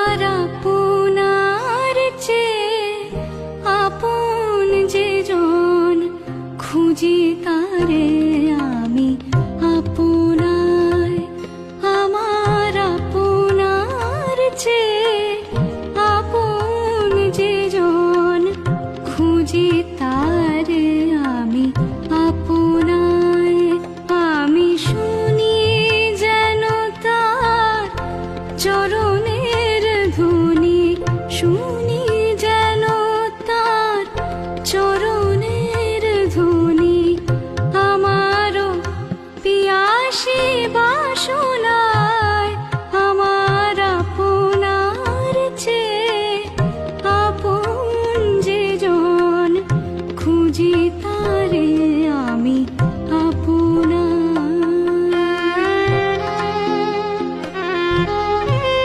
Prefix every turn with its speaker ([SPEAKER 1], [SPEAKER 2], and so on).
[SPEAKER 1] আমার আপনার চেয়ে আপন যে জন, খুঁজি তারে আমি আপনায়। আমার আপনার চেয়ে আপন যে জন, খুঁজি তারে আমি আপনায়। আমি শুনি যেন তার চরণের ধ্বনি, শুনি